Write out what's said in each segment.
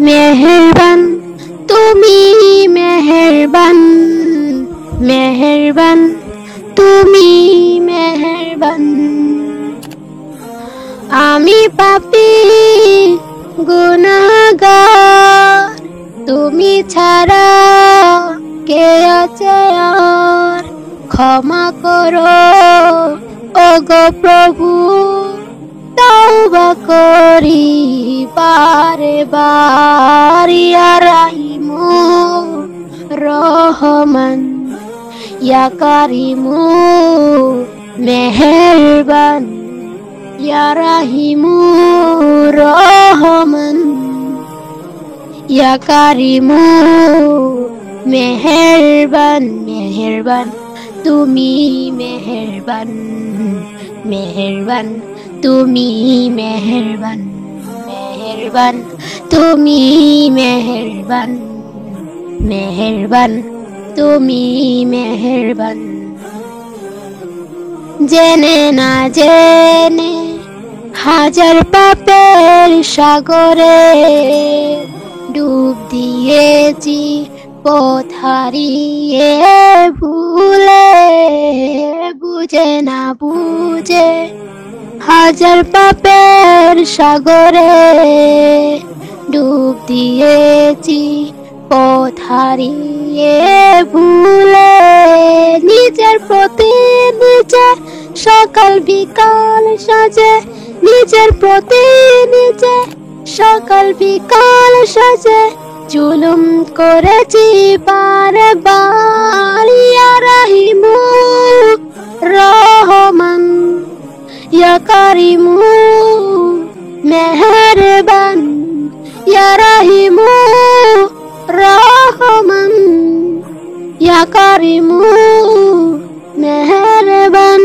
মেহেরবান তুমি মেহেরবান, মেহেরবান তুমি মেহেরবান। আমি পাপী গুনাহগার, তুমি ছাড়া কে আছে আর? ক্ষমা করো ওগো প্রভু, তওবা করি বারে বার। ইয়া রাহিমু রহমান, ইয়া কারিমু মেহেরবান, ইয়া রাহিমু রহমান, ইয়া কারিমু মেহেরবান। মেহেরবান তুমি মেহেরবান, মেহেরবান তুমি মেহেরবান, মেহেরবান তুমি মেহেরবান, মেহেরবান তুমি মেহেরবান। জেনে না জেনে হাজার পাপের সাগরে ডুব দিয়েছি, পথ হারিয়ে ভুলে। বুঝে না বুঝে হাজার পাপের সাগরে ডুব দিয়েছি, পথ হারিয়ে ভুলে। নিজের প্রতি নিজে সকাল বিকাল সাজে, নিজের প্রতি নিজে সকাল বিকাল সাজে জুলুম করেছি বারে বার। ইয়া রাহিমু রহমান, ইয়া কারিমু মেহেরবান, ইয়া রাহিমু রহমান, ইয়া কারিমু মেহেরবান।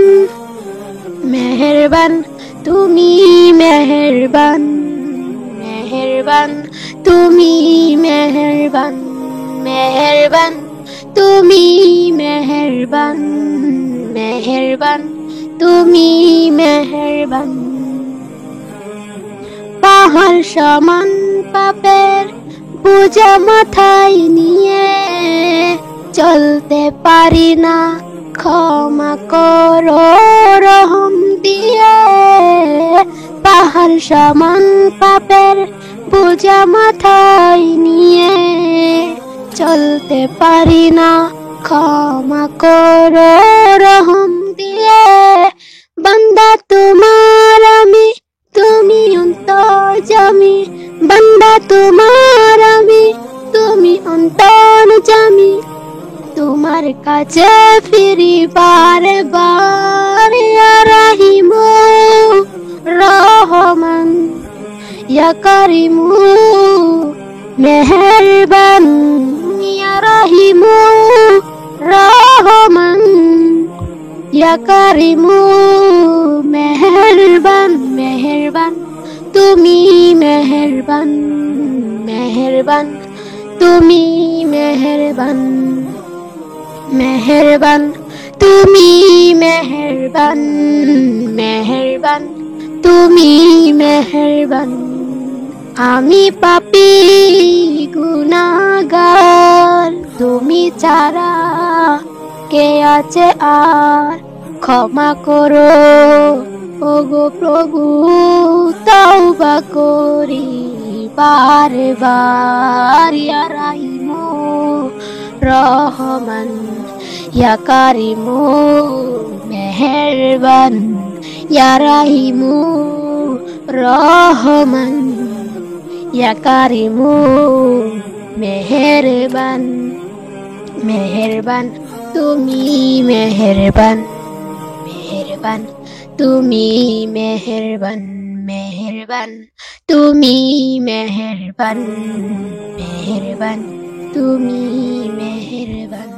মেহেরবান তুমি মেহেরবান, মেহেরবান তুমি মেহেরবান, মেহেরবান তুমি মেহেরবান, মেহেরবান তুমি মেহেরবান। পাহাড় সমান পাপের বোঝা মাথায় নিয়ে চলতে পারি না, ক্ষমা করো রহম দিয়ে। পাহাড় সমান পাপের বোঝা মাথায় নিয়ে চলতে পারি না, ক্ষমা করো রহম দিয়ে। বান্দা তোমার আমি, তুমি অন্তর্যামী, বান্দা তোমার আমি, তুমি অন্তর্যামী। তোমার কাছে ফিরি বারে বার। ইয়া রাহিমু রহমান, ইয়া কারিমু মেহেরবান, ইয়া রাহিমু রহমান, ইয়া কারিমু মেহেরবান। মেহেরবান তুমি মেহেরবান, মেহেরবান তুমি মেহেরবান, মেহেরবান তুমি মেহেরবান, মেহেরবান তুমি মেহেরবান। আমি পাপী গুনাহগার, তুমি ছাড়া কে আছে আর? ক্ষমা করো ওগো প্রভু, তওবা করি বারে বার। ইয়া রাহিমু রহমান, ইয়া কারিমু মেহেরবান, ইয়া রাহিমু রহমান, ইয়া কারিমু মেহেরবান। মেহেরবান তুমি মেহেরবান, মেহেরবান তুমি মেহেরবান, মেহেরবান তুমি মেহেরবান, মেহেরবান তুমি মেহেরবান।